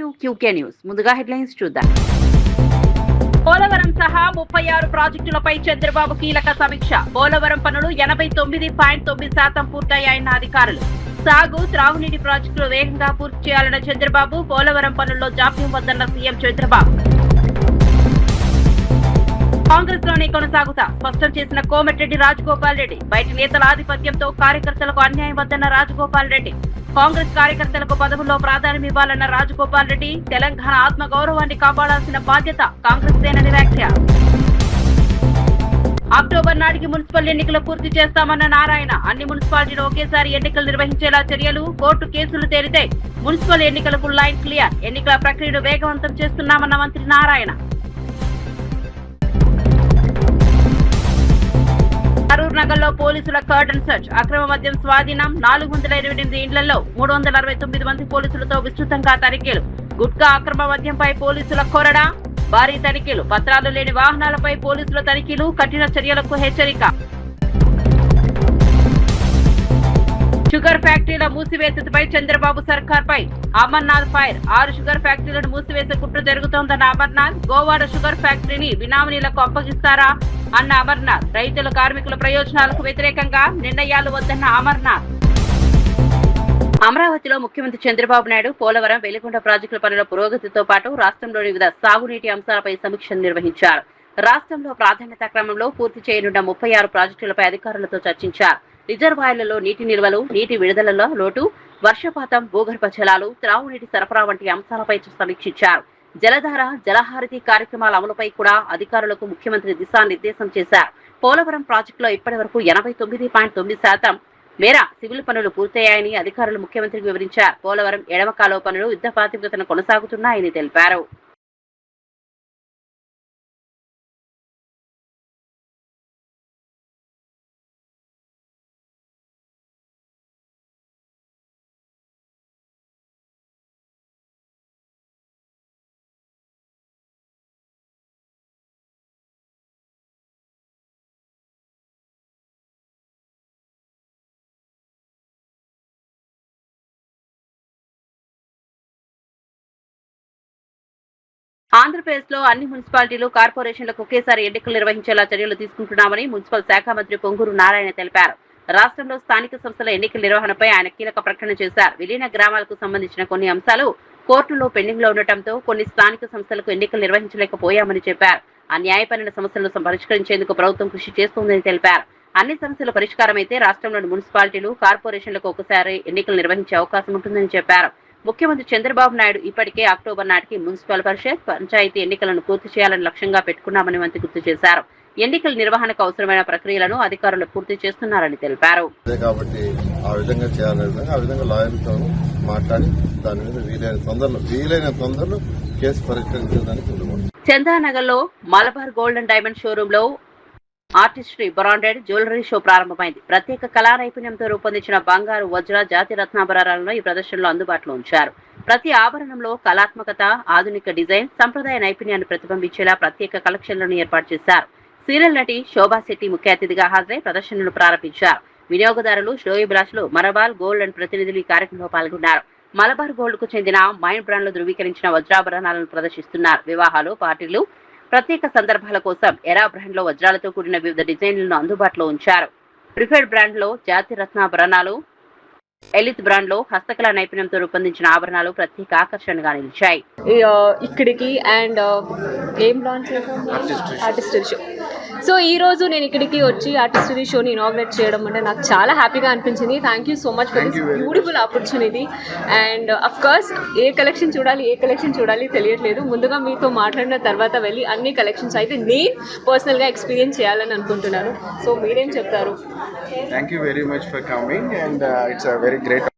To QK news. ముందుగా headlines చూద్దాం. పోలవరం సహా 36 ప్రాజెక్టులపై చంద్రబాబు కీలక సమీక్ష. పోలవరం పనులు 89.9% పూర్తయ్యాయన్న అధికారులు. సాగు, త్రాగునీటి ప్రాజెక్టులు వేగంగా పూర్తి చేయాలన్న చంద్రబాబు. పోలవరం పనుల్లో జాప్యం వద్దన్న సీఎం చంద్రబాబు. కాంగ్రెస్ లోనే కొనసాగుతా స్పష్టం చేసిన కోమటిరెడ్డి రాజగోపాల్ రెడ్డి. బయటి నేతల ఆధిపత్యంతో కార్యకర్తలకు అన్యాయం వద్దన్న రాజగోపాల్ రెడ్డి. కాంగ్రెస్ కార్యకర్తలకు పదవుల్లో ప్రాధాన్యం ఇవ్వాలన్న రాజగోపాల్ రెడ్డి. తెలంగాణ ఆత్మ గౌరవాన్ని కాపాడాల్సిన బాధ్యత కాంగ్రెస్ దేనని వ్యాఖ్య. అక్టోబర్ నాటికి మున్సిపల్ ఎన్నికలు పూర్తి చేస్తామన్న నారాయణ. అన్ని మున్సిపాలిటీలు ఒకేసారి ఎన్నికలు నిర్వహించేలా చర్యలు. కోర్టు కేసులు తేలితే మున్సిపల్ ఎన్నికలకు లైన్ క్లియర్. ఎన్నికల ప్రక్రియను వేగవంతం చేస్తున్నామన్న మంత్రి నారాయణ. కరూర్ నగర్ లో పోలీసుల కర్డన్ సర్చ్. అక్రమ మద్యం స్వాధీనం. 428 ఇండ్లలో 369 మంది పోలీసులతో విస్తృతంగా తనిఖీలు. గుట్కా అక్రమ మద్యంపై పోలీసుల కొరడా. భారీ తనిఖీలు. పత్రాలు లేని వాహనాలపై పోలీసుల తనిఖీలు. కఠిన చర్యలకు హెచ్చరిక. షుగర్ ఫ్యాక్టరీల మూసివేతపై చంద్రబాబు సర్కార్పై అమర్నాథ్ ఫైర్. 6 షుగర్ ఫ్యాక్టరీలను మూసివేసే కుట్ర జరుగుతోందన్న అమర్నాథ్. గోవాడ షుగర్ ఫ్యాక్టరీని బినామీలకు అప్పగిస్తారా అన్న అమర్నాథ్. రైతుల, కార్మికుల ప్రయోజనాలకు వ్యతిరేకంగా నిర్ణయాలు వద్దన్న అమర్నాథ్. అమరావతిలో ముఖ్యమంత్రి చంద్రబాబు నాయుడు పోలవరం, వెలిగొండ ప్రాజెక్టుల పనుల పురోగతితో పాటు రాష్ట్రంలోని వివిధ సాగునీటి అంశాలపై సమీక్షలు నిర్వహించారు. రాష్ట్రంలో ప్రాధాన్యత క్రమంలో పూర్తి చేయనున్న 36 ప్రాజెక్టులపై అధికారులతో చర్చించారు. రిజర్వాయర్లలో నీటి నిల్వలు, నీటి విడుదలలో లోటు, వర్షపాతం, భూగర్భ జలాలు, త్రాగునీటి సరఫరా వంటి అంశాలపై సమీక్షించారు. జలధార, జలహారతి కార్యక్రమాల అమలుపై కూడా అధికారులకు ముఖ్యమంత్రి దిశానిర్దేశం చేశారు. పోలవరం ప్రాజెక్టులో ఇప్పటి వరకు 89.9% మేర సివిల్ పనులు పూర్తయ్యాయని అధికారులు ముఖ్యమంత్రికి వివరించారు. పోలవరం ఎడమ కాలువ పనులు యుద్ధ ప్రాతిపదికన కొనసాగుతున్నాయని తెలిపారు. ఆంధ్రప్రదేశ్ లో అన్ని మున్సిపాలిటీలు, కార్పొరేషన్లకు ఒకేసారి ఎన్నికలు నిర్వహించేలా చర్యలు తీసుకుంటున్నామని మున్సిపల్ శాఖ మంత్రి పొంగూరు నారాయణ తెలిపారు. రాష్ట్రంలో స్థానిక సంస్థల ఎన్నికల నిర్వహణపై ఆయన కీలక ప్రకటన చేశారు. విలీన గ్రామాలకు సంబంధించిన కొన్ని అంశాలు కోర్టులో పెండింగ్ లో ఉండటంతో కొన్ని స్థానిక సంస్థలకు ఎన్నికలు నిర్వహించలేకపోయామని చెప్పారు. ఆ న్యాయపరమైన సమస్యలను పరిష్కరించేందుకు ప్రభుత్వం కృషి చేస్తోందని తెలిపారు. అన్ని సమస్యల పరిష్కారం అయితే రాష్ట్రంలోని మున్సిపాలిటీలు, కార్పొరేషన్లకు ఒకసారి ఎన్నికలు నిర్వహించే అవకాశం ఉంటుందని చెప్పారు. ముఖ్యమంత్రి చంద్రబాబు నాయుడు ఇప్పటికే అక్టోబర్ నాటికి మున్సిపల్ పరిషత్, పంచాయతీ ఎన్నికలను పూర్తి చేయాలని లక్ష్యంగా పెట్టుకున్నామని మంత్రి గుర్తు చేశారు. ఎన్నికల నిర్వహణకు అవసరమైన ప్రక్రియలను అధికారులు పూర్తి చేస్తున్నారని తెలిపారు. కాబట్టి ఆ విధంగా చేయాలని ఆ విధంగా లాయర్లతో మాట్లాడి దాని మీద వీలైన తొందరలో కేసు పరిష్కరించడానికి చందానగర్ లో Malabar gold and diamond showroom లో ఆర్టిస్ట్రీ బ్రాండెడ్ జ్యువెలరీ షో ప్రారంభమైంది. ప్రత్యేక కళా నైపుణ్యంతో రూపొందించిన బంగారు, వజ్ర, జాతి రత్నాభరణాలను ఈ ప్రదర్శనలో అందుబాటులో ఉంచారు. ప్రతి ఆభరణంలో కళాత్మకత, ఆధునిక డిజైన్, సంప్రదాయ నైపుణ్యాన్ని ప్రతిబింబించేలా ప్రత్యేక కలెక్షన్లను ఏర్పాటు చేశారు. సీరియల్ నటి శోభా శెట్టి ముఖ్య అతిథిగా హాజరై ప్రదర్శనను ప్రారంభించారు. వినియోగదారులు, శ్రేయోభిలాషులు, మలబార్ గోల్డ్ అండ్ ప్రతినిధులు ఈ కార్యక్రమంలో పాల్గొన్నారు. మలబార్ గోల్డ్ కు చెందిన మైండ్ బ్రాండ్ లో ధృవీకరించిన వజ్రాభరణాలను ప్రదర్శిస్తున్నారు. వివాహాలు, పార్టీలు, ప్రత్యేక సందర్భాల కోసం ఎరా బ్రాండ్ లో వజ్రాలతో కూడిన వివిధ డిజైన్లను అందుబాటులో ఉంచారు. ప్రిఫర్డ్ బ్రాండ్ లో జాతి రత్నాభరణాలు, ఎలిత్ బ్రాండ్ లో హస్తకళా నైపుణ్యంతో రూపొందించిన ఆభరణాలు ప్రత్యేక ఆకర్షణగా నిలిచాయి. ఇక్కడికి అండ్ ఏం లాంచ్ ఆర్టిస్టరీ షో. సో ఈ రోజు నేను ఇక్కడికి వచ్చి ఆర్టిస్టరీ షోని ఇనాగ్రేట్ చేయడం అంటే నాకు చాలా హ్యాపీగా అనిపించింది. Thank you so much for this beautiful opportunity. And of course A collection చూడాలి తెలియట్లేదు. ముందుగా మీతో మాట్లాడిన తర్వాత వెళ్ళి అన్ని కలెక్షన్స్ అయితే నేను పర్సనల్గా ఎక్స్పీరియన్స్ చేయాలని అనుకుంటున్నాను. సో మీరేం చెప్తారు? Thank you very much for coming and it's a very great.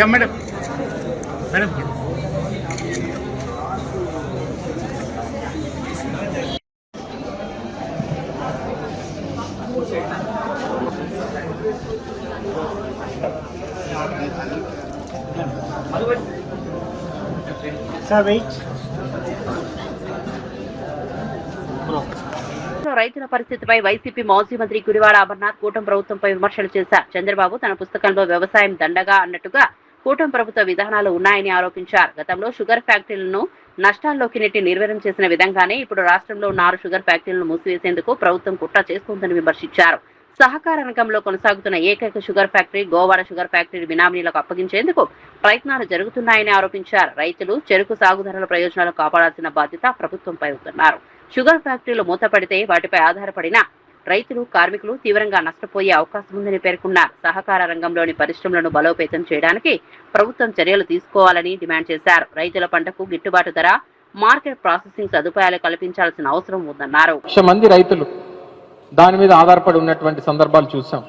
Madam madam sir wait రైతుల పరిస్థితిపై వైసీపీ మాజీ మంత్రి గుడివాడ అమర్నాథ్ కూటమి ప్రభుత్వంపై విమర్శలు చేశారు. చంద్రబాబు తన పుస్తకంలో వ్యవసాయం దండగా అన్నట్టుగా కూటమి ప్రభుత్వ విధానాలు ఉన్నాయని ఆరోపించారు. గతంలో షుగర్ ఫ్యాక్టరీలను నష్టాల్లోకి నెట్టి నిర్వీర్యం చేసిన విధంగానే ఇప్పుడు రాష్ట్రంలో ఉన్న 6 షుగర్ ఫ్యాక్టరీలను మూసివేసేందుకు ప్రభుత్వం కుట్ర చేస్తోందని విమర్శించారు. సహకార రంగంలో కొనసాగుతున్న ఏకైక sugar factory Govada sugar factory బినామీలకు అప్పగించేందుకు ప్రయత్నాలు జరుగుతున్నాయని ఆరోపించారు. రైతులు చెరుకు సాగుదారుల ప్రయోజనాలు కాపాడాల్సిన బాధ్యత ప్రభుత్వంపై ఉందన్నారు. షుగర్ ఫ్యాక్టరీలు మూతపడితే వాటిపై ఆధారపడిన రైతులు కార్మికులు తీవ్రంగా నష్టపోయే అవకాశం ఉందని పేర్కొన్నారు. సహకార రంగంలోని పరిశ్రమలను బలోపేతం చేయడానికి ప్రభుత్వం చర్యలు తీసుకోవాలని డిమాండ్ చేశారు. రైతుల పంటకు గిట్టుబాటు ధర, మార్కెట్ ప్రాసెసింగ్ సదుపాయాలు కల్పించాల్సిన అవసరం ఉందన్నారు. మంది రైతులు దాని మీద ఆధారపడి ఉన్నటువంటి సందర్భాలు చూసాం.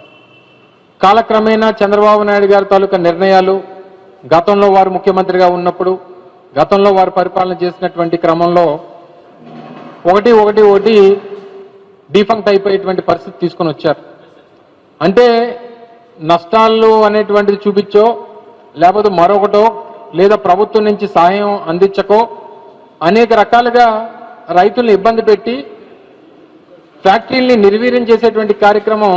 కాలక్రమేణా చంద్రబాబు నాయుడు గారి తాలూకా నిర్ణయాలు, గతంలో వారు ముఖ్యమంత్రిగా ఉన్నప్పుడు, గతంలో వారు పరిపాలన చేసినటువంటి క్రమంలో ఒకటి డిఫంక్ట్ అయిపోయేటువంటి పరిస్థితి తీసుకొని వచ్చారు. అంటే నష్టాలు అనేటువంటిది చూపించో, లేకపోతే మరొకటో, లేదా ప్రభుత్వం నుంచి సహాయం అందించకో అనేక రకాలుగా రైతులను ఇబ్బంది పెట్టి ఫ్యాక్టరీల్ని నిర్వీర్యం చేసేటువంటి కార్యక్రమం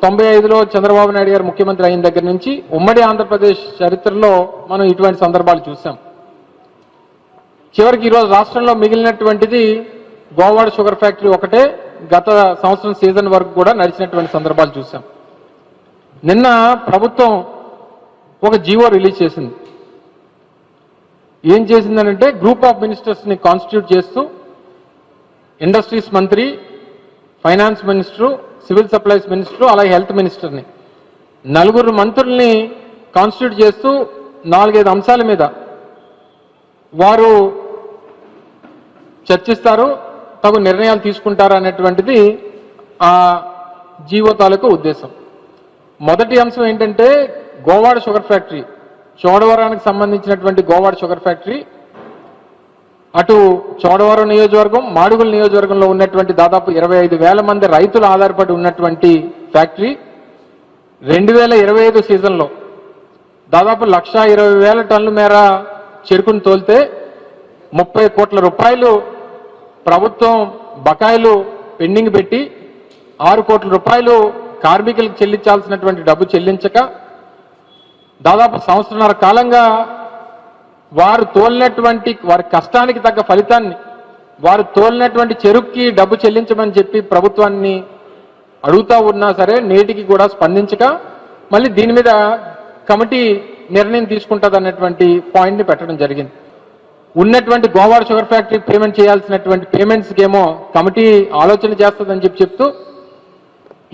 95లో చంద్రబాబు నాయుడు గారు ముఖ్యమంత్రి అయిన దగ్గర నుంచి ఉమ్మడి ఆంధ్రప్రదేశ్ చరిత్రలో మనం ఇటువంటి సందర్భాలు చూసాం. చివరికి ఈరోజు రాష్ట్రంలో మిగిలినటువంటిది గోవాడ షుగర్ ఫ్యాక్టరీ ఒకటే గత సంవత్సరం సీజన్ వరకు కూడా నడిచినటువంటి సందర్భాలు చూసాం. నిన్న ప్రభుత్వం ఒక జీవో రిలీజ్ చేసింది. ఏం చేసిందనంటే గ్రూప్ ఆఫ్ మినిస్టర్స్ ని కాన్స్టిట్యూట్ చేస్తూ ఇండస్ట్రీస్ మంత్రి, finance minister, civil supplies minister, అలాగే హెల్త్ మినిస్టర్ని 4 మంత్రుల్ని కాన్స్టిట్యూట్ చేస్తూ 4-5 అంశాల మీద వారు చర్చిస్తారు, తగు నిర్ణయాలు తీసుకుంటారు అనేటువంటిది ఆ జీవో తాలూకు ఉద్దేశం. మొదటి అంశం ఏంటంటే గోవాడ షుగర్ ఫ్యాక్టరీ, చోడవరానికి సంబంధించినటువంటి గోవాడ షుగర్ ఫ్యాక్టరీ అటు చోడవరం నియోజకవర్గం, మాడుగుల నియోజకవర్గంలో ఉన్నటువంటి దాదాపు 25,000 మంది రైతులు ఆధారపడి ఉన్నటువంటి ఫ్యాక్టరీ 2025 సీజన్లో దాదాపు 1,20,000 టన్నుల మేర చెరుకును తోలితే 30 కోట్ల రూపాయలు ప్రభుత్వం బకాయిలు పెండింగ్ పెట్టి 6 కోట్ల రూపాయలు కార్మికులకు చెల్లించాల్సినటువంటి డబ్బు చెల్లించక దాదాపు సంవత్సరాల కాలంగా వారు తోలినటువంటి వారి కష్టానికి తగ్గ ఫలితాన్ని, వారు తోలినటువంటి చెరుక్కి డబ్బు చెల్లించమని చెప్పి ప్రభుత్వాన్ని అడుగుతా ఉన్నా సరే నేటికి కూడా స్పందించక మళ్ళీ దీని మీద కమిటీ నిర్ణయం తీసుకుంటుంది అన్నటువంటి పాయింట్ని పెట్టడం జరిగింది. ఉన్నటువంటి గోవాడ షుగర్ ఫ్యాక్టరీ పేమెంట్ చేయాల్సినటువంటి పేమెంట్స్కి ఏమో కమిటీ ఆలోచన చేస్తుందని చెప్తూ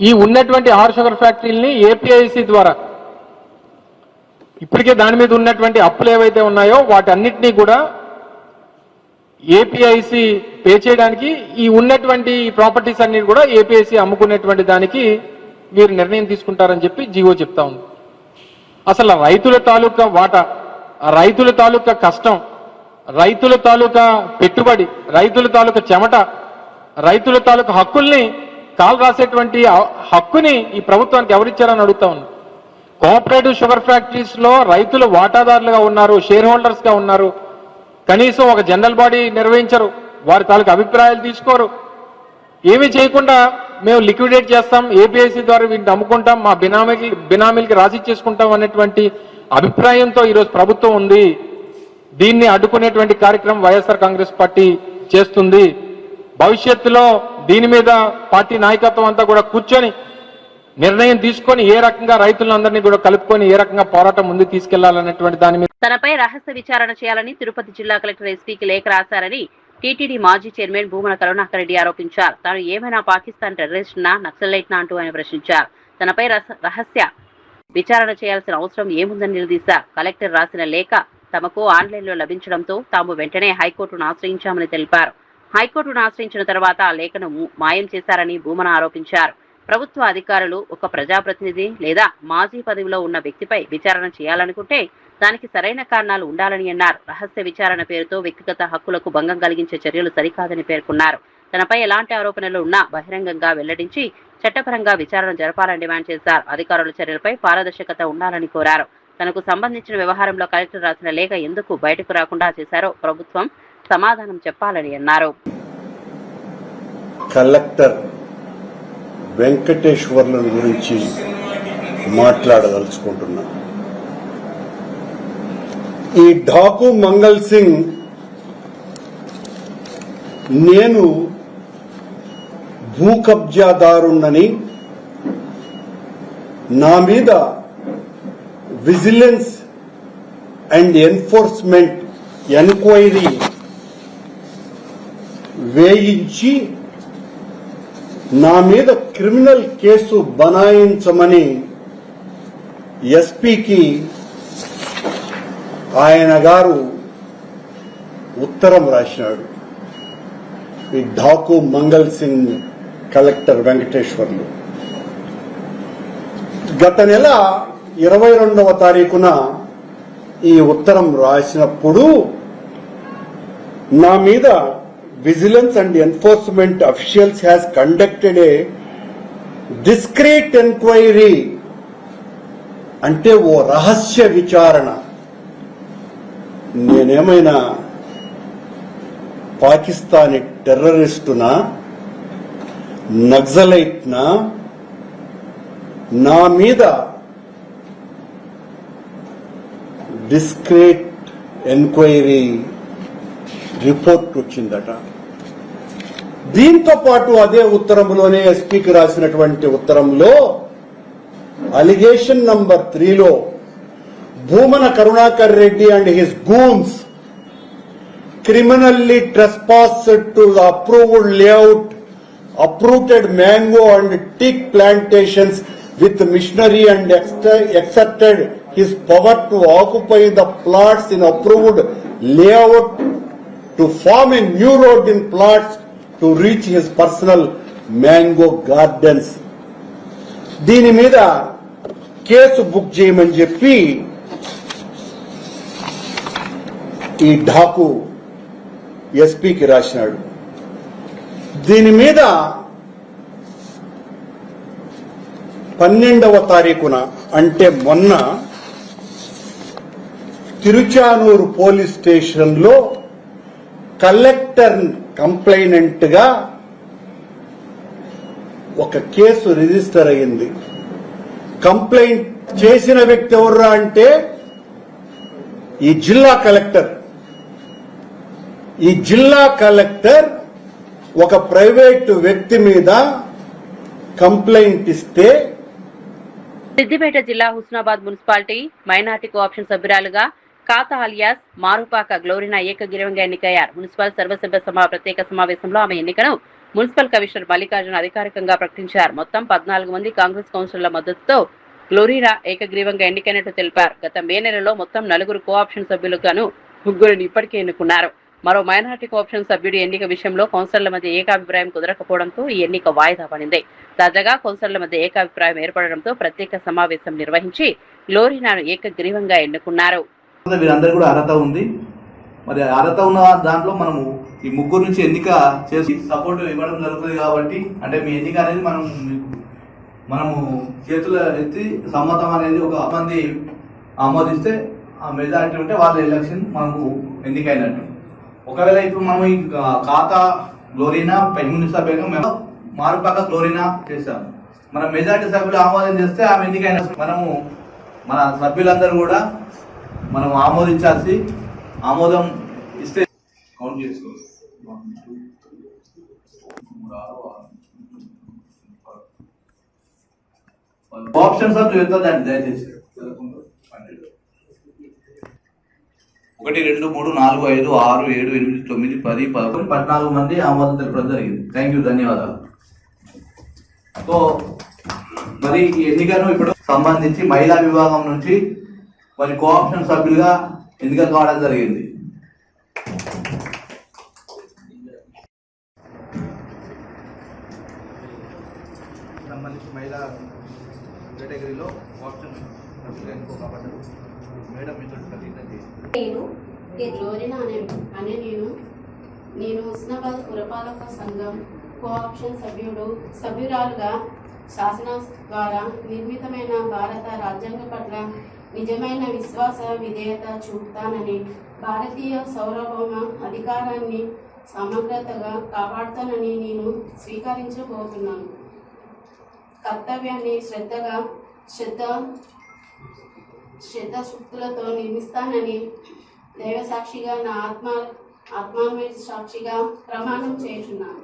ఈ ఉన్నటువంటి 6 షుగర్ ఫ్యాక్టరీలని ఏపీఐసి ద్వారా ఇప్పటికే దాని మీద ఉన్నటువంటి అప్పులు ఏవైతే ఉన్నాయో వాటన్నిటినీ కూడా ఏపీఐసి పే చేయడానికి ఈ ఉన్నటువంటి ప్రాపర్టీస్ అన్ని కూడా ఏపీఐసి అమ్ముకునేటువంటి దానికి వీరు నిర్ణయం తీసుకుంటారని చెప్పి జీవో చెప్తా ఉంది. అసలు రైతుల తాలూకా వాటా, రైతుల తాలూకా కష్టం, రైతుల తాలూకా పెట్టుబడి, రైతుల తాలూకా చెమట, రైతుల తాలూకా హక్కుల్ని కాలు రాసేటువంటి హక్కుని ఈ ప్రభుత్వానికి ఎవరిచ్చారని అడుగుతా ఉన్నా. కోఆపరేటివ్ షుగర్ ఫ్యాక్టరీస్ లో రైతులు వాటాదారులుగా ఉన్నారు, షేర్ హోల్డర్స్ గా ఉన్నారు. కనీసం ఒక జనరల్ బాడీ నిర్వహించరు, వారి తాలూకు అభిప్రాయాలు తీసుకోరు. ఏమీ చేయకుండా మేము లిక్విడేట్ చేస్తాం, ఏపీఐసి ద్వారా వీటిని అమ్ముకుంటాం, మా బినామీలకి రాసి చేసుకుంటాం అనేటువంటి అభిప్రాయంతో ఈరోజు ప్రభుత్వం ఉంది. దీన్ని అడ్డుకునేటువంటి కార్యక్రమం వైఎస్ఆర్ కాంగ్రెస్ పార్టీ చేస్తుంది. భవిష్యత్తులో దీని మీద పార్టీ నాయకత్వం అంతా కూడా కూర్చొని నిర్ణయం తీసుకొని ఏ రకంగా రైతులందరినీ కూడా కలుపుకొని ఏ రకంగా పోరాటం ముందుకు తీసుకెళ్లాలనేటువంటి దాని మీద తనపై రహస్య విచారణ చేయాలని తిరుపతి జిల్లా కలెక్టర్ ఎస్పీకి లేఖ రాశారని టీటీడీ మాజీ చైర్మన్ భూమన కరుణాకర్ రెడ్డి ఆరోపించారు. తాను ఏమైనా పాకిస్తాన్ టెర్రరిస్ట్నా, నక్సలైట్నా అంటూ ఆయన ప్రశ్నించారు. తనపై రహస్య విచారణ చేయాల్సిన అవసరం ఏముందని నిలదీశారు. కలెక్టర్ రాసిన లేఖ తమకు ఆన్లైన్లో లభించడంతో తాము వెంటనే హైకోర్టును ఆశ్రయించామని తెలిపారు. హైకోర్టును ఆశ్రయించిన తర్వాత ఆ లేఖను మాయం చేశారని భూమన ఆరోపించారు. ప్రభుత్వ అధికారులు ఒక ప్రజాప్రతినిధి లేదా మాజీ పదవిలో ఉన్న వ్యక్తిపై విచారణ చేయాలనుకుంటే దానికి సరైన కారణాలు ఉండాలని అన్నారు. రహస్య విచారణ పేరుతో వ్యక్తిగత హక్కులకు భంగం కలిగించే చర్యలు సరికాదని పేర్కొన్నారు. తనపై ఎలాంటి ఆరోపణలు ఉన్నా బహిరంగంగా వెల్లడించి చట్టపరంగా విచారణ జరపాలని డిమాండ్ చేశారు. అధికారుల చర్యలపై పారదర్శకత ఉండాలని కోరారు. తనకు సంబంధించిన వ్యవహారంలో కలెక్టర్ రాసిన లేఖ ఎందుకు బయటకు రాకుండా చేశారో ప్రభుత్వం సమాధానం చెప్పాలని అన్నారు. కలెక్టర్ వెంకటేశ్వర్ల గురించి మాట్లాడదలుచుకుంటున్నా. ఈ ఢాకు మంగల్ సింగ్ నేను భూ కబ్జాదారున్నని నా మీద విజిలెన్స్ అండ్ ఎన్ఫోర్స్మెంట్ ఎంక్వైరీ వేయించి నా మీద క్రిమినల్ కేసు బనాయించమని ఎస్పీకి ఆయన గారు ఉత్తరం రాసినాడు. ఈ ఢాకు మంగల్ సింగ్ కలెక్టర్ వెంకటేశ్వర్లు గత నెల 22వ తారీఖున ఈ ఉత్తరం రాసినప్పుడు నా మీద vigilance and enforcement officials has conducted a discrete enquiry అంటే ఓ రహస్య విచారణ. నేనేమైనా పాకిస్తానీ టెర్రరిస్టునా, నక్సలైట్నా? నా మీద డిస్క్రీట్ ఎంక్వైరీ రిపోర్ట్ వచ్చిందట. దీంతో పాటు అదే ఉత్తరంలోనే ఎస్పీకి రాసినటువంటి ఉత్తరంలో అలిగేషన్ నంబర్ 3లో Bhumana Karunakar Reddy and his goons criminally trespassed to the approved layout, uprooted mango and teak plantations with machinery and exerted his power to occupy the plots in approved layout to form a new road in plots to reach his personal mango gardens. దీని మీద case book చేయమని చెప్పి ఈ ఢాకు ఎస్పీకి రాసినాడు. దీని మీద 12వ తారీఖున అంటే మొన్న తిరుచానూరు పోలీస్ స్టేషన్లో కలెక్టర్ కంప్లైనెంట్ గా ఒక కేసు రిజిస్టర్ అయింది. కంప్లైంట్ చేసిన వ్యక్తి ఎవర్రా అంటే ఈ జిల్లా కలెక్టర్. ఈ జిల్లా కలెక్టర్ ఒక ప్రైవేటు వ్యక్తి మీద కంప్లైంట్ ఇస్తే సిద్దిపేట జిల్లా హుస్నాబాద్ మున్సిపాలిటీ మైనార్టీ కోఆప్షన్ సభ్యురాలుగా ఖాతా అలియాస్ మారుపాక గ్లోరినా ఏకగ్రీవంగా ఎన్నికయ్యారు. మున్సిపల్ సర్వసభ్య సభ ప్రత్యేక సమావేశంలో ఆమె ఎన్నికను మున్సిపల్ కమిషనర్ మల్లికార్జున అధికారికంగా ప్రకటించారు. మొత్తం 14 మంది కాంగ్రెస్ కౌన్సిలర్ల మద్దతుతో గ్లోరినా ఏకగ్రీవంగా ఎన్నికైనట్టు తెలిపారు. గత మే నెలలో మొత్తం 4 కోఆప్షన్ సభ్యులుగాను 3 ఇప్పటికే ఎన్నుకున్నారు. మరో మైనార్టీ కోఆప్షన్ సభ్యుడి ఎన్నిక విషయంలో కౌన్సిలర్ల మధ్య ఏకాభిప్రాయం కుదరకపోవడంతో ఈ ఎన్నిక వాయిదా పడింది. తాజాగా కౌన్సిలర్ల మధ్య ఏకాభిప్రాయం ఏర్పడడంతో ప్రత్యేక సమావేశం నిర్వహించి గ్లోరినాను ఏకగ్రీవంగా ఎన్నుకున్నారు. వీరందరూ కూడా అర్హత ఉంది. మరి అర్హత ఉన్న దాంట్లో మనము ఈ 3 నుంచి ఎన్నిక చేసి సపోర్ట్ ఇవ్వడం జరుగుతుంది. కాబట్టి అంటే మీ ఎన్నిక అనేది మనము చేతులు ఎత్తి సమ్మతం అనేది ఒక మంది ఆమోదిస్తే ఆ మెజారిటీ ఉంటే వాళ్ళ ఎలక్షన్ మనకు ఎన్నికైనట్టు. ఒకవేళ ఇప్పుడు మనం ఈ ఖాతా గ్లోరీనా పెన్షన్ సభ్యులుగా మేము మారుపాక గ్లోరీనా చేశాము. మన మెజార్టీ సభ్యులు ఆమోదం చేస్తే ఆమె ఎన్నికైనా మనము మన సభ్యులందరూ కూడా మనం ఆమోదించాల్సి ఆమోదం ఇస్తే కౌంట్ చేసుకోవచ్చు. ఆప్షన్స్ ఆఫ్ చూద్దాం దయచేసి. 1 2 3 4 5 6 7 8 9 10 11 14 మంది ఆమోదం తెలపడం జరిగింది. థ్యాంక్ యూ, ధన్యవాదాలు. సో మరి ఈ ఎన్నికను ఇప్పుడు సంబంధించి మహిళా విభాగం నుంచి మరి కోఆప్షన్ సభ్యులుగా ఎన్నిక కావడం జరిగింది. సంబంధించి మహిళా కేటగిరీలో కోఆప్షన్ సభ్యులుగా ఎన్నుకోబడ్డారు. మేడం మీతో నేను గ్లోరీనా అనే నేను హుస్నాబాద్ పురపాలక సంఘం కోఆప్షన్ సభ్యురాలుగా శాసన ద్వారా నిర్మితమైన భారత రాజ్యాంగ పట్ల నిజమైన విశ్వాస విధేయత చూపుతానని, భారతీయ సార్వభౌమ అధికారాన్ని సమగ్రతగా కాపాడుతానని నేను స్వీకరించబోతున్నాను. కర్తవ్యాన్ని శ్రద్ధశక్తులతో నిర్మిస్తానని దైవ సాక్షిగా నా ఆత్మాన్వేష సాక్షిగా ప్రమాణం చేస్తున్నాను.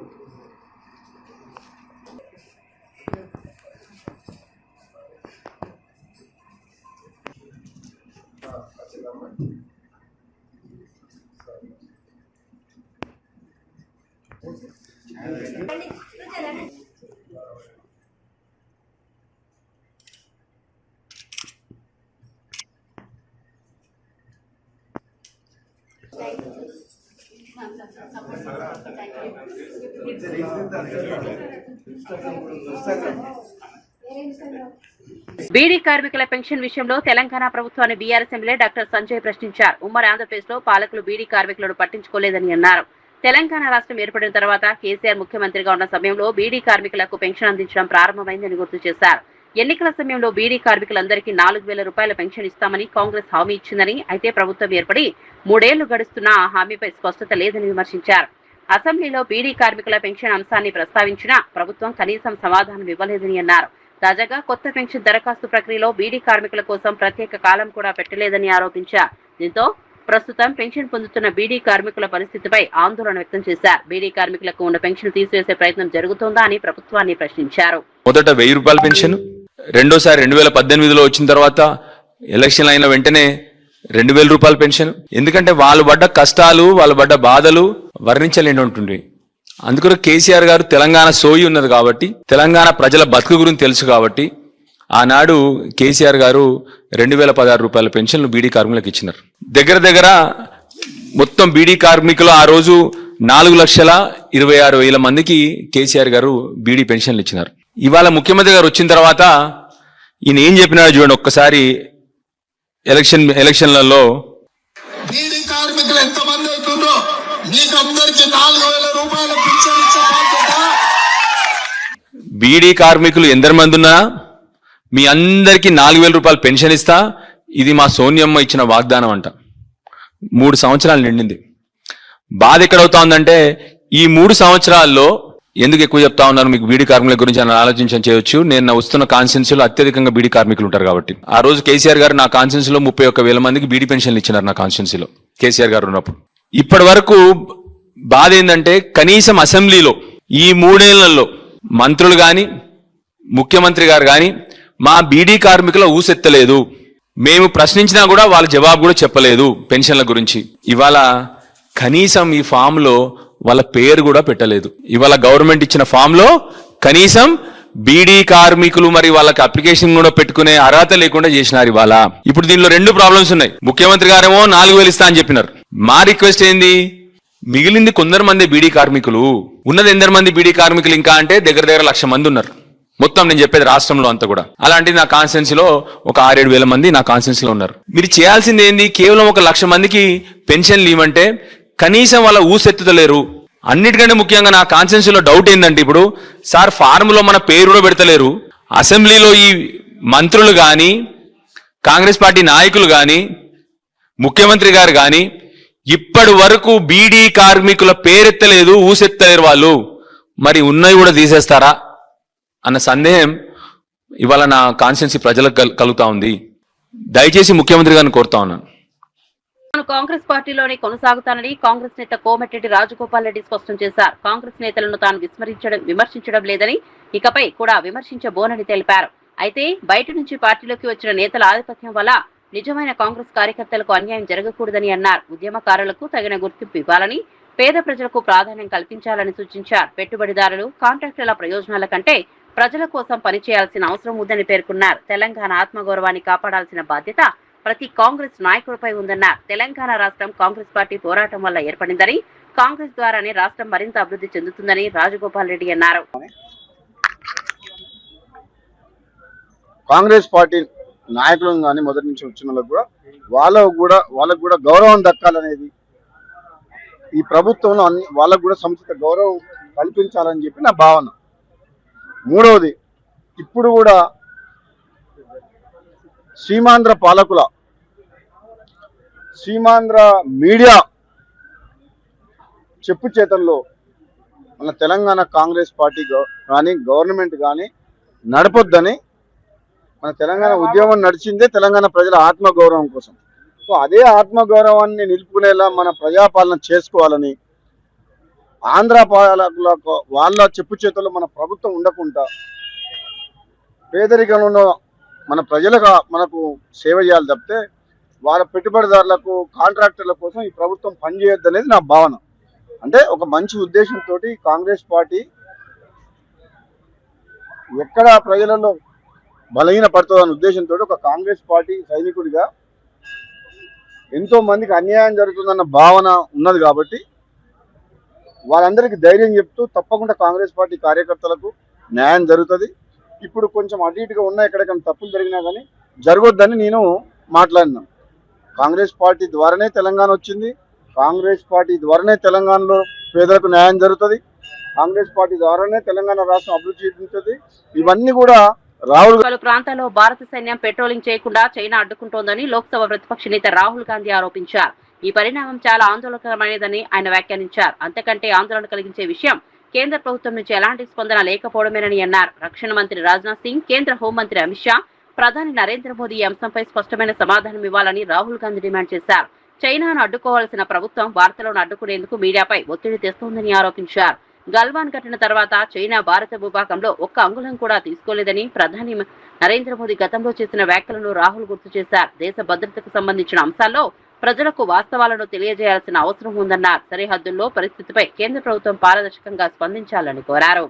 బీడీ కార్మికుల పెన్షన్ విషయంలో తెలంగాణ ప్రభుత్వాన్ని బీఆర్ఎస్ ఎమ్మెల్యే డాక్టర్ సంజయ్ ప్రశ్నించారు. ఉమ్మడి ఆంధ్రప్రదేశ్ లో పాలకులు బీడీ కార్మికులను పట్టించుకోలేదని అన్నారు. తెలంగాణ రాష్ట్రం ఏర్పడిన తర్వాత కేసీఆర్ ముఖ్యమంత్రిగా ఉన్న సమయంలో బీడీ కార్మికులకు పెన్షన్ అందించడం ప్రారంభమైందని గుర్తు చేశారు. ఎన్నికల సమయంలో బీడీ కార్మికులందరికీ 4,000 రూపాయల పెన్షన్ ఇస్తామని కాంగ్రెస్ హామీ ఇచ్చిందని, అయితే ప్రభుత్వం ఏర్పడి 3 ఏళ్లు గడుస్తున్నా ఆ హామీపై స్పష్టత లేదని విమర్శించారు. అసెంబ్లీలో బీడీ కార్మికుల పెన్షన్ అంశాన్ని ప్రస్తావించినా ప్రభుత్వం కనీసం సమాధానం ఇవ్వలేదని అన్నారు. తాజాగా కొత్త పెన్షన్ దరఖాస్తు ప్రక్రియలో బీడీ కార్మికుల కోసం ప్రత్యేక కాలం కూడా పెట్టలేదని ఆరోపించారు. దీంతో ప్రస్తుతం పెన్షన్ పొందుతున్న బీడీ కార్మికుల పరిస్థితిపై ఆందోళన వ్యక్తం చేశారు. బీడీ కార్మికులకు ఉన్న పెన్షన్ తీసివేసే ప్రయత్నం జరుగుతోందా అని ప్రభుత్వాన్ని ప్రశ్నించారు. మొదట 1000 రూపాయల పెన్షన్, రెండోసారి 2018లో వచ్చిన తర్వాత ఎలక్షన్ అయిన వెంటనే 2000 రూపాయల పెన్షన్. ఎందుకంటే వాళ్ళు పడ్డ కష్టాలు, వాళ్ళు పడ్డ బాధలు వర్ణించలేని ఉంటుంది. అందుకని కేసీఆర్ గారు తెలంగాణ సోయి ఉన్నది కాబట్టి, తెలంగాణ ప్రజల బతుకు గురించి తెలుసు కాబట్టి ఆనాడు కేసీఆర్ గారు 2016 రూపాయల పెన్షన్లు బీడీ కార్మికులకు ఇచ్చినారు. దగ్గర మొత్తం బీడీ కార్మికులు ఆ రోజు 4,26,000 మందికి కేసీఆర్ గారు బీడీ పెన్షన్లు ఇచ్చినారు. ఇవాళ ముఖ్యమంత్రి గారు వచ్చిన తర్వాత ఈయన ఏం చెప్పినాడు చూడండి ఒక్కసారి. ఎలక్షన్లలో బీడీ కార్మికులు ఎంతమంది అవుతుందో మీకు అందరికీ 4,000 రూపాయల పెన్షన్ ఇచ్చే బాధ్యత. బీడీ కార్మికులు ఎందరి మంది ఉన్నా మీ అందరికీ 4,000 రూపాయలు పెన్షన్ ఇస్తా, ఇది మా సోనియమ్మ ఇచ్చిన వాగ్దానం అంట. 3 సంవత్సరాలు నిండింది. బాధ ఎక్కడవుతా ఉందంటే ఈ 3 సంవత్సరాల్లో ఎందుకు ఎక్కువ చెప్తా ఉన్నారు మీకు బీడీ కార్మికుల గురించి అని ఆలోచించడం చేయొచ్చు. నేను నా వస్తున్న కాన్స్టిట్యున్సీలో అత్యధికంగా బీడీ కార్మికులు ఉంటారు కాబట్టి. ఆ రోజు కేసీఆర్ గారు నా కాన్స్టిట్యున్సీలో 31,000 మందికి బీడీ పెన్షన్లు ఇచ్చినారు నా కాన్స్టిట్యున్సీలో కేసీఆర్ గారు ఉన్నప్పుడు. ఇప్పటి వరకు బాధ ఏంటంటే కనీసం అసెంబ్లీలో ఈ 3 ఏళ్లలో మంత్రులు గాని ముఖ్యమంత్రి గారు గాని మా బీడీ కార్మికుల ఊసెత్తలేదు. మేము ప్రశ్నించినా కూడా వాళ్ళ జవాబు కూడా చెప్పలేదు పెన్షన్ల గురించి. ఇవాళ కనీసం ఈ ఫామ్ లో వాళ్ళ పేరు కూడా పెట్టలేదు. ఇవాళ గవర్నమెంట్ ఇచ్చిన ఫామ్ లో కనీసం బీడీ కార్మికులు మరి వాళ్ళకి అప్లికేషన్ కూడా పెట్టుకునే అర్హత లేకుండా చేసినారు ఇవాళ. ఇప్పుడు దీనిలో 2 ప్రాబ్లమ్స్ ఉన్నాయి. ముఖ్యమంత్రి గారేమో 4,000 ఇస్తా అని చెప్పినారు. మా రిక్వెస్ట్ ఏంది, మిగిలింది కొందరు మంది బీడీ కార్మికులు ఉన్నది. ఎందరు మంది బీడీ కార్మికులు ఇంకా అంటే దగ్గర 1,00,000 మంది ఉన్నారు మొత్తం. నేను చెప్పేది రాష్ట్రంలో అంతా కూడా. అలాంటిది నా కాన్స్టిట్యున్సీలో ఒక 6-7 వేల మంది నా కాన్స్టిట్యున్సీలో ఉన్నారు. మీరు చేయాల్సింది ఏంది, కేవలం 1,00,000 మందికి పెన్షన్లు ఇవ్వమంటే కనీసం వాళ్ళ ఊసెత్తుతలేరు. అన్నిటికంటే ముఖ్యంగా నా కాన్స్టిట్యున్సీలో డౌట్ ఏంటంటే ఇప్పుడు సార్ ఫార్ములో మన పేరు కూడా పెడతలేరు. అసెంబ్లీలో ఈ మంత్రులు కానీ కాంగ్రెస్ పార్టీ నాయకులు కానీ ముఖ్యమంత్రి గారు కానీ ఇప్పటి వరకు బీడీ కార్మికుల పేరెత్తలేదు, ఊసెత్తలేరు వాళ్ళు. మరి ఉన్నవి కూడా తీసేస్తారా అన్న సందేహం ఇవాళ నా కాన్స్టిట్యున్సీ ప్రజలకు కలుగుతా ఉంది. దయచేసి ముఖ్యమంత్రి గారిని కోరుతా ఉన్నాను. తాను కాంగ్రెస్ పార్టీలోనే కొనసాగుతానని కాంగ్రెస్ నేత కోమటిరెడ్డి రాజగోపాల్ రెడ్డి స్పష్టం చేశారు. కాంగ్రెస్ నేతలను తాను విమర్శించడం లేదని, ఇకపై కూడా విమర్శించబోనని తెలిపారు. అయితే బయట నుంచి పార్టీలోకి వచ్చిన నేతల ఆధిపత్యం వల్ల నిజమైన కాంగ్రెస్ కార్యకర్తలకు అన్యాయం జరగకూడదని అన్నారు. ఉద్యమకారులకు తగిన గుర్తింపు ఇవ్వాలని, పేద ప్రజలకు ప్రాధాన్యం కల్పించాలని సూచించారు. పెట్టుబడిదారులు, కాంట్రాక్టర్ల ప్రయోజనాల కంటే ప్రజల కోసం పనిచేయాల్సిన అవసరం ఉందని పేర్కొన్నారు. తెలంగాణ ఆత్మగౌరవాన్ని కాపాడాల్సిన బాధ్యత ప్రతి కాంగ్రెస్ నాయకుడిపై ఉందన్నారు. తెలంగాణ రాష్ట్రం కాంగ్రెస్ పార్టీ పోరాటం వల్ల ఏర్పడిందని, కాంగ్రెస్ ద్వారానే రాష్ట్రం మరింత అభివృద్ధి చెందుతుందని రాజగోపాల్ రెడ్డి అన్నారు. కాంగ్రెస్ పార్టీ నాయకులను కానీ మొదటి నుంచి వచ్చిన వాళ్ళకు కూడా గౌరవం దక్కాలనేది, ఈ ప్రభుత్వంలో వాళ్ళకు కూడా సముచిత గౌరవం కల్పించాలని చెప్పి నా భావన. మూడవది, ఇప్పుడు కూడా సీమాంధ్ర పాలకుల, సీమాంధ్ర మీడియా చెప్పు చేతల్లో మన తెలంగాణ కాంగ్రెస్ పార్టీ కానీ గవర్నమెంట్ కానీ నడపొద్దని. మన తెలంగాణ ఉద్యమం నడిచిందే తెలంగాణ ప్రజల ఆత్మగౌరవం కోసం. సో అదే ఆత్మగౌరవాన్ని నిలుపుకునేలా మన ప్రజాపాలన చేసుకోవాలని, ఆంధ్ర పాలకులకు వాళ్ళ చెప్పు చేతుల్లో మన ప్రభుత్వం ఉండకుండా పేదరికంలో ఉన్న మన ప్రజలకు మనకు సేవ చేయాలి తప్పితే వాళ్ళ పెట్టుబడిదారులకు, కాంట్రాక్టర్ల కోసం ఈ ప్రభుత్వం పనిచేయొద్దు అనేది నా భావన. అంటే ఒక మంచి ఉద్దేశంతో కాంగ్రెస్ పార్టీ ఎక్కడ ప్రజలలో బలహీన పడుతుందనే ఉద్దేశంతో ఒక కాంగ్రెస్ పార్టీ సైనికుడిగా ఎంతో మందికి అన్యాయం జరుగుతుందన్న భావన ఉన్నది కాబట్టి వాళ్ళందరికీ ధైర్యం చెప్తూ తప్పకుండా కాంగ్రెస్ పార్టీ కార్యకర్తలకు న్యాయం జరుగుతుంది. ఇప్పుడు కొంచెం అటు ఇటుగా ఉన్న ఎక్కడికైనా తప్పులు జరిగినా కానీ జరగొద్దని నేను మాట్లాడినాను. కాంగ్రెస్ పార్టీ ద్వారానే తెలంగాణ వచ్చింది, కాంగ్రెస్ పార్టీ ద్వారానే తెలంగాణలో పేదలకు న్యాయం జరుగుతుంది, కాంగ్రెస్ పార్టీ ద్వారానే తెలంగాణ రాష్ట్రం అభివృద్ధి చెందుతుంది. ఇవన్నీ కూడా పలు ప్రాంతాల్లో భారత సైన్యం పెట్రోలింగ్ చేయకుండా చైనా అడ్డుకుంటోందని లోక్సభ ప్రతిపక్ష నేత రాహుల్ గాంధీ ఆరోపించారు. ఈ పరిణామం చాలా ఆందోళనకరమైనదని ఆయన వ్యాఖ్యానించారు. అంతకంటే ఆందోళన కలిగించే విషయం కేంద్ర ప్రభుత్వం నుంచి ఎలాంటి స్పందన లేకపోవడమేనని అన్నారు. రక్షణ మంత్రి రాజ్నాథ్ సింగ్, కేంద్ర హోంమంత్రి అమిత్ షా, ప్రధాని నరేంద్ర మోదీ ఈ అంశంపై స్పష్టమైన సమాధానం ఇవ్వాలని రాహుల్ గాంధీ డిమాండ్ చేశారు. చైనాను అడ్డుకోవాల్సిన ప్రభుత్వం భారత్లను అడ్డుకునేందుకు మీడియాపై ఒత్తిడి తెస్తోందని ఆరోపించారు. గల్వాన్ ఘటన తర్వాత చైనా భారత భూభాగంలో ఒక్క అంగుళం కూడా తీసుకోలేదని ప్రధాని నరేంద్ర మోదీ గతంలో చేసిన వ్యాఖ్యలను రాహుల్ గుర్తు చేశారు. దేశ భద్రతకు సంబంధించిన అంశాల్లో ప్రజలకు వాస్తవాలను తెలియజేయాల్సిన అవసరం ఉందన్నారు. సరిహద్దుల్లో పరిస్థితిపై కేంద్ర ప్రభుత్వం పారదర్శకంగా స్పందించాలని కోరారు.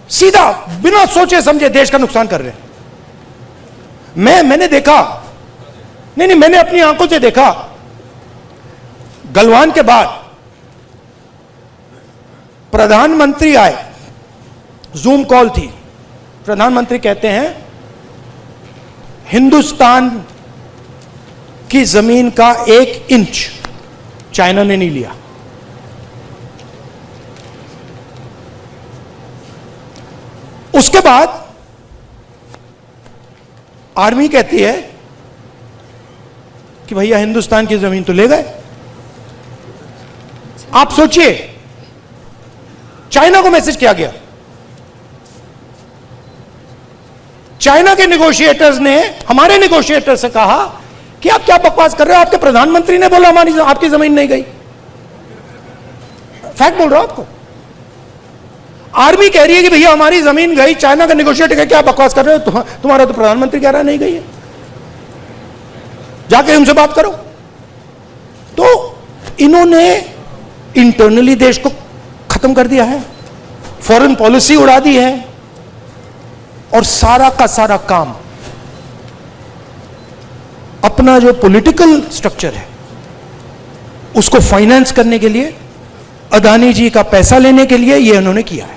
सीधा बिना सोचे समझे देश का नुकसान कर रहे हैं. मैंने देखा, नहीं मैंने अपनी आंखों से देखा. गलवान के बाद प्रधानमंत्री आए, जूम कॉल थी. प्रधानमंत्री कहते हैं हिंदुस्तान की जमीन का 1 इंच चाइना ने नहीं लिया. उसके बाद आर्मी कहती है कि भैया हिंदुस्तान की जमीन तो ले गए. आप सोचिए, चाइना को मैसेज किया गया. चाइना के नेगोशिएटर्स ने हमारे नेगोशिएटर से कहा कि आप क्या बकवास कर रहे हो, आपके प्रधानमंत्री ने बोला हमारी आपकी जमीन नहीं गई. फैक्ट बोल रहा हूं आपको. आर्मी कह रही है कि भैया हमारी जमीन गई. चाइना का नेगोशिएटर कह क्या बकवास कर रहे हो, तुम्हारा तो प्रधानमंत्री कह रहा है नहीं गई है, जाके उनसे बात करो. तो इन्होंने इंटरनली देश को खत्म कर दिया है, फॉरेन पॉलिसी उड़ा दी है, और सारा का सारा काम अपना जो पॉलिटिकल स्ट्रक्चर है उसको फाइनेंस करने के लिए, अदानी जी का पैसा लेने के लिए ये उन्होंने किया है.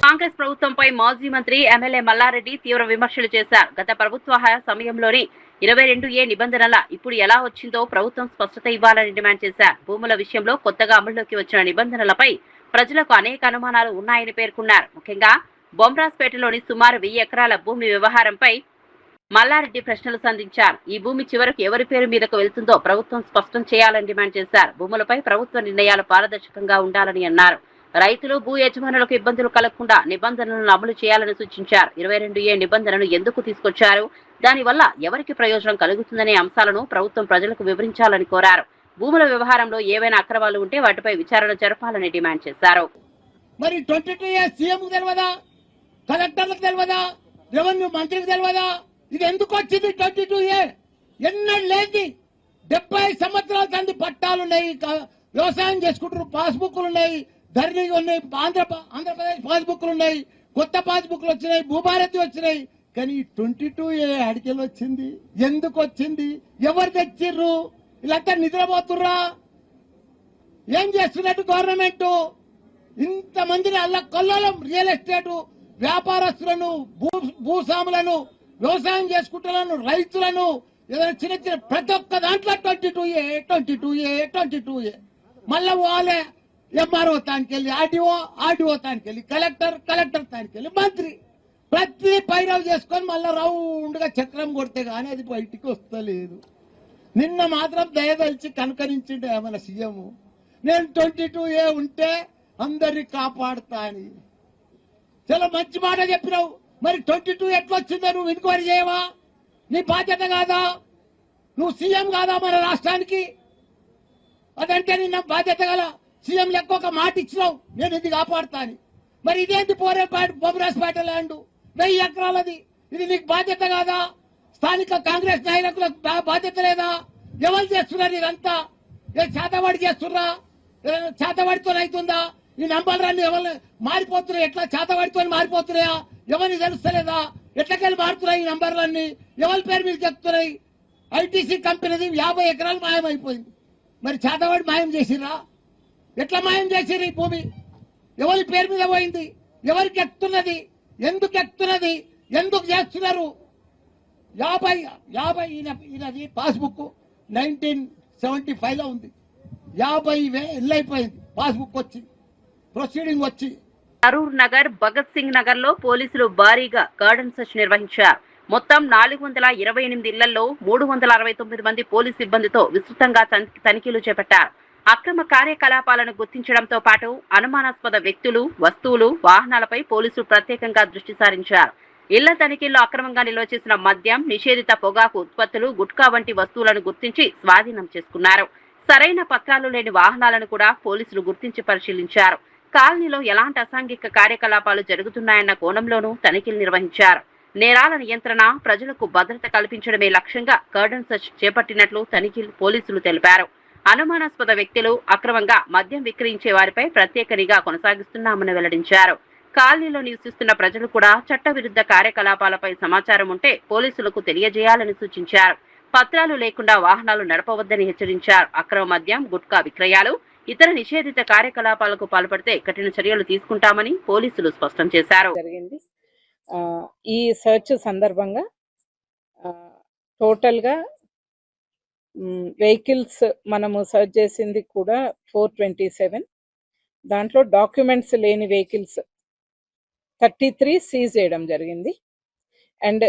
కాంగ్రెస్ ప్రభుత్వంపై మాజీ మంత్రి ఎమ్మెల్యే మల్లారెడ్డి తీవ్ర విమర్శలు చేశారు. గత ప్రభుత్వ హయా సమయంలోని 22A నిబంధనల ఇప్పుడు ఎలా వచ్చిందో ప్రభుత్వం స్పష్టత ఇవ్వాలని డిమాండ్ చేశారు. భూముల విషయంలో కొత్తగా అమల్లోకి వచ్చిన నిబంధనలపై ప్రజలకు అనేక అనుమానాలు ఉన్నాయని పేర్కొన్నారు. ముఖ్యంగా బొమ్రాస్పేటలోని సుమారు 1000 ఎకరాల భూమి వ్యవహారంపై మల్లారెడ్డి ప్రశ్నలు సంధించారు. ఈ భూమి చివరకు ఎవరి పేరు మీదకు వెళ్తుందో ప్రభుత్వం స్పష్టం చేయాలని డిమాండ్ చేశారు. భూములపై ప్రభుత్వ నిర్ణయాలు పారదర్శకంగా ఉండాలని అన్నారు. రైతులు భూ యజమానులకు ఇబ్బందులు కలగకుండా నిబంధనలను అమలు చేయాలని సూచించారు. 22A నిబంధనను ఎందుకు తీసుకొచ్చారు, దానివల్ల ఎవరికి ప్రయోజనం కలుగుతుందనే అంశాలను ప్రభుత్వం ప్రజలకు వివరించాలని కోరారు. భూముల వ్యవహారంలో ఏవైనా అక్రమాలు ఉంటే వాటిపై విచారణ జరపాలని డిమాండ్ చేశారు. మరి 22A సీఎం తెలియదా, కలెక్టర్లకు తెలియదా, రెవెన్యూ మంత్రికి తెలియదా? ఇది ఎందుకు వచ్చింది 22A? ఎన్నడూ లేని 70 సంవత్సరాల సంది పట్టాలున్నాయి, వ్యవసాయం చేసుకుంటారు, పాస్బుక్లు ఉన్నాయి, ధరణి ఉన్నాయి, ఆంధ్రప్రదేశ్ పాస్బుక్లు ఉన్నాయి, కొత్త పాస్బుక్లు వచ్చినాయి, భూభారతి వచ్చినాయి. కానీ 22A అడికెళ్ళి వచ్చింది, ఎందుకు వచ్చింది, ఎవరు తెచ్చిర్రు? వీళ్ళంతా నిద్రపోతుర్రా? ఏం చేస్తున్నట్టు గవర్నమెంట్? ఇంతమందిని అల్లా కొల్లం రియల్ ఎస్టేట్ వ్యాపారస్తులను, భూస్వాములను, వ్యవసాయం చేసుకుంటున్న రైతులను, ఏదైనా చిన్న చిన్న ప్రతి ఒక్క దాంట్లో 22A. మళ్ళా వాళ్ళే ఎంఆర్ఓ తానికి వెళ్ళి, ఆర్డీఓ తానికి వెళ్ళి, కలెక్టర్ తానికి వెళ్ళి, మంత్రి ప్రతి పైరవ్ చేసుకొని మళ్ళా రౌండ్ గా చక్రం కొడితే గానీ అది బయటికి వస్తలేదు. నిన్న మాత్రం దయదలిచి కనుకరించిండే మన సీఎం, నేను 22A ఉంటే అందరినీ కాపాడుతా అని. చాలా మంచి మాట చెప్పినావు. మరి 22 ఎట్లా వచ్చిందో నువ్వు ఎంక్వైరీ చేయవా? నీ బాధ్యత కాదా? నువ్వు సీఎం కాదా మన రాష్ట్రానికి? అదంటే నిన్న బాధ్యత గల సీఎం లెక్క ఒక మాట ఇచ్చినావు, నేను ఇది కాపాడుతా అని. మరి ఇదేంటి బొమ్మరాజపేట ల్యాండ్ 1000 ఎకరాలది, ఇది నీకు బాధ్యత కాదా? స్థానిక కాంగ్రెస్ నాయకులకు బాధ్యత లేదా? ఎవరు చేస్తున్నారు ఇదంతా? చేతవాడి చేస్తున్నా? చేతవాడితో అవుతుందా? ఈ నంబర్లన్నీ ఎవరు మారిపోతున్నాయి? ఎట్లా చేతవాడితో మారిపోతున్నాయా? ఎవరిని తెలుస్తలేదా? ఎట్లకెళ్ళి మారుతున్నాయి ఈ నంబర్లన్నీ? ఎవరి పేరు మీద చెప్తున్నాయి? ఐటీసీ కంపెనీది 50 ఎకరాలు మాయమైపోయింది. మరి చేతవాడి మాయం చేసిరా? ఎట్లా మాయం చేసిరు? ఈ భూమి ఎవరి పేరు మీద పోయింది? ఎవరికి ఎక్కుతున్నది? ఎందుకు ఎక్కుతున్నది? ఎందుకు చేస్తున్నారు? 50 ఈయనది పాస్బుక్ 1975 లో ఉంది. 50,000 అయిపోయింది పాస్బుక్ వచ్చి, ప్రొసీడింగ్ వచ్చి. కరూర్ నగర్, భగత్ సింగ్ నగర్ లో పోలీసులు భారీగా గార్డెన్ సెర్చ్ నిర్వహించారు. మొత్తం 428 ఇళ్లలో 369 మంది పోలీసు సిబ్బందితో విస్తృతంగా తనిఖీలు చేపట్టారు. అక్రమ కార్యకలాపాలను గుర్తించడంతో పాటు అనుమానాస్పద వ్యక్తులు, వస్తువులు, వాహనాలపై పోలీసులు ప్రత్యేకంగా దృష్టి సారించారు. ఇళ్ల తనిఖీల్లో అక్రమంగా నిల్వ చేసిన మద్యం, నిషేధిత పొగాకు ఉత్పత్తులు, గుట్కా వంటి వస్తువులను గుర్తించి స్వాధీనం చేసుకున్నారు. సరైన పత్రాలు లేని వాహనాలను కూడా పోలీసులు గుర్తించి పరిశీలించారు. కాలనీలో ఎలాంటి అసాంఘిక కార్యకలాపాలు జరుగుతున్నాయన్న కోణంలోనూ తనిఖీలు నిర్వహించారు. నేరాల నియంత్రణ, ప్రజలకు భద్రత కల్పించడమే లక్ష్యంగా గార్డెన్ సెర్చ్ చేపట్టినట్లు పోలీసులు తెలిపారు. అనుమానాస్పద వ్యక్తులు, అక్రమంగా మద్యం విక్రయించే వారిపై ప్రత్యేక నిఘా కొనసాగిస్తున్నామని వెల్లడించారు. కాలనీలో నివసిస్తున్న ప్రజలు కూడా చట్టవిరుద్ధ కార్యకలాపాలపై సమాచారం ఉంటే పోలీసులకు తెలియజేయాలని సూచించారు. పత్రాలు లేకుండా వాహనాలు నడపవద్దని హెచ్చరించారు. అక్రమ మద్యం, గుట్కా విక్రయాలు, ఇతర నిషేధిత కార్యకలాపాలకు పాల్పడితే కఠిన చర్యలు తీసుకుంటామని పోలీసులు స్పష్టం చేశారు. ఈ సర్చ్ సందర్భంగా టోటల్ గా వెహికల్స్ మనము సర్చ్ చేసింది కూడా 427. దాంట్లో డాక్యుమెంట్స్ లేని వెహికల్స్ 33 సీజ్ చేయడం జరిగింది. అండ్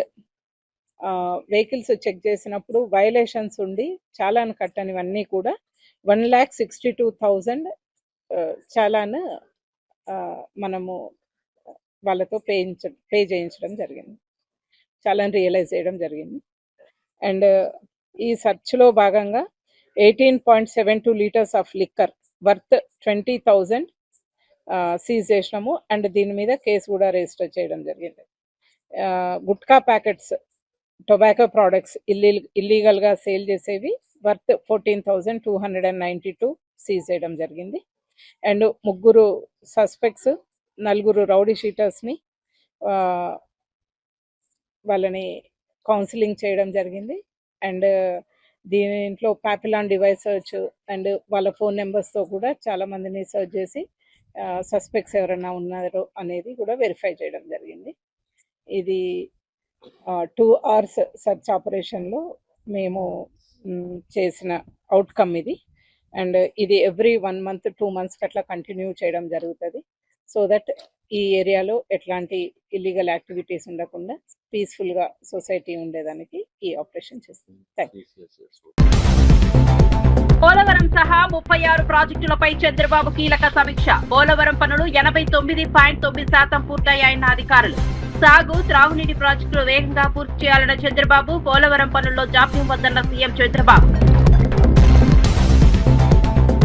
వెహికల్స్ చెక్ చేసినప్పుడు వైలేషన్స్ ఉండి చాలాను కట్టనివన్నీ కూడా 1,62,000 చాలాను మనము వాళ్ళతో పే చేయించడం జరిగింది, చాలాను రియలైజ్ చేయడం జరిగింది. అండ్ ఈ సర్చ్లో భాగంగా 18.72 litres of liquor worth 20,000 seize చేసినాము. అండ్ దీని మీద కేసు కూడా రిజిస్టర్ చేయడం జరిగింది. గుట్కా ప్యాకెట్స్, టొబాకో ప్రోడక్ట్స్ ఇల్లీగల్గా సేల్ చేసేవి వర్త్ 14,292 సీజ్ చేయడం జరిగింది. అండ్ 3 సస్పెక్ట్స్, 4 రౌడీ షీటర్స్ని వాళ్ళని కౌన్సిలింగ్ చేయడం జరిగింది. అండ్ దీంట్లో పాపిలాన్ డివైస్ సర్చ్ అండ్ వాళ్ళ ఫోన్ నెంబర్స్తో కూడా చాలా మందిని సర్చ్ చేసి సస్పెక్ట్స్ ఎవరైనా ఉన్నారో అనేది కూడా వెరిఫై చేయడం జరిగింది. ఇది 2 hours సర్చ్ ఆపరేషన్లో మేము చేసిన అవుట్కమ్ ఇది. అండ్ ఇది ఎవ్రీ 1 month 2 months అట్లా కంటిన్యూ చేయడం జరుగుతుంది. సో దట్ ఈ ఏరియాలో ఎట్లాంటి ఇల్లీగల్ యాక్టివిటీస్ ఉండకుండా పీస్ఫుల్గా సొసైటీ ఉండేదానికి ఈ ఆపరేషన్ చేస్తుంది. Thank you. పోలవరం సహా 36 ప్రాజెక్టులపై చంద్రబాబు కీలక సమీక్ష. పోలవరం పనులు 89.9% పూర్తయ్యాయన్న అధికారులు. సాగు, త్రాగునీటి ప్రాజెక్టులు వేగంగా పూర్తి చేయాలన్న చంద్రబాబు. పోలవరం పనుల్లో జాప్యం వద్దన్న సీఎం చంద్రబాబు.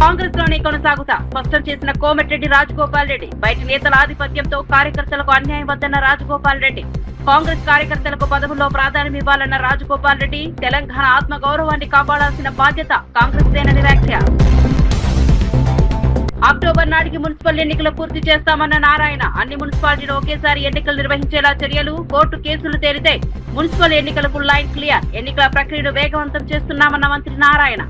కాంగ్రెస్ లోనే కొనసాగుతా స్పష్టం చేసిన కోమటిరెడ్డి రాజగోపాల్ రెడ్డి. బయటి నేతల ఆధిపత్యంతో కార్యకర్తలకు అన్యాయం వద్దన్న రాజగోపాల్ రెడ్డి. కాంగ్రెస్ కార్యకర్తలకు పదవుల్లో ప్రాధాన్యం ఇవ్వాలన్న రాజగోపాల్ రెడ్డి. తెలంగాణ ఆత్మ గౌరవాన్ని కాపాడాల్సిన బాధ్యత కాంగ్రెస్ దేనని వ్యాఖ్య. అక్టోబర్ నాటికి మున్సిపల్ ఎన్నికలు పూర్తి చేస్తామన్న నారాయణ. అన్ని మున్సిపాలిటీలు ఒకేసారి ఎన్నికలు నిర్వహించేలా చర్యలు. కోర్టు కేసులు తేలితే మున్సిపల్ ఎన్నికలకు లైన్ క్లియర్. ఎన్నికల ప్రక్రియను వేగవంతం చేస్తున్నామన్న మంత్రి నారాయణ.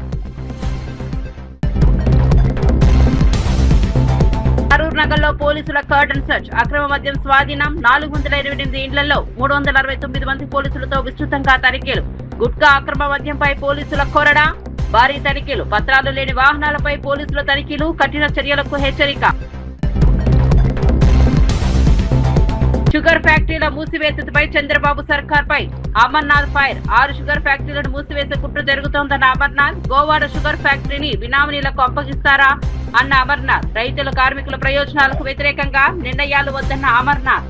కరూర్ నగర్లో పోలీసుల కర్టన్ సెర్చ్. అక్రమ మద్యం స్వాధీనం. 428 ఇండ్లలో 369 మంది పోలీసులతో విస్తృతంగా తనిఖీలు. గుట్కా అక్రమ మద్యంపై పోలీసుల కొరడా. భారీ తనిఖీలు. పత్రాలు లేని వాహనాలపై పోలీసుల తనిఖీలు. కఠిన చర్యలకు హెచ్చరిక. షుగర్ ఫ్యాక్టరీల మూసివేతపై చంద్రబాబు సర్కార్పై అమర్నాథ్ ఫైర్. 6 షుగర్ ఫ్యాక్టరీలను మూసివేసే కుట్ర జరుగుతోందన్న అమర్నాథ్. గోవాడ షుగర్ ఫ్యాక్టరీని బినామీలకు అప్పగిస్తారా అన్న అమర్నాథ్. రైతుల, కార్మికుల ప్రయోజనాలకు వ్యతిరేకంగా నిర్ణయాలు వద్దన్న అమర్నాథ్.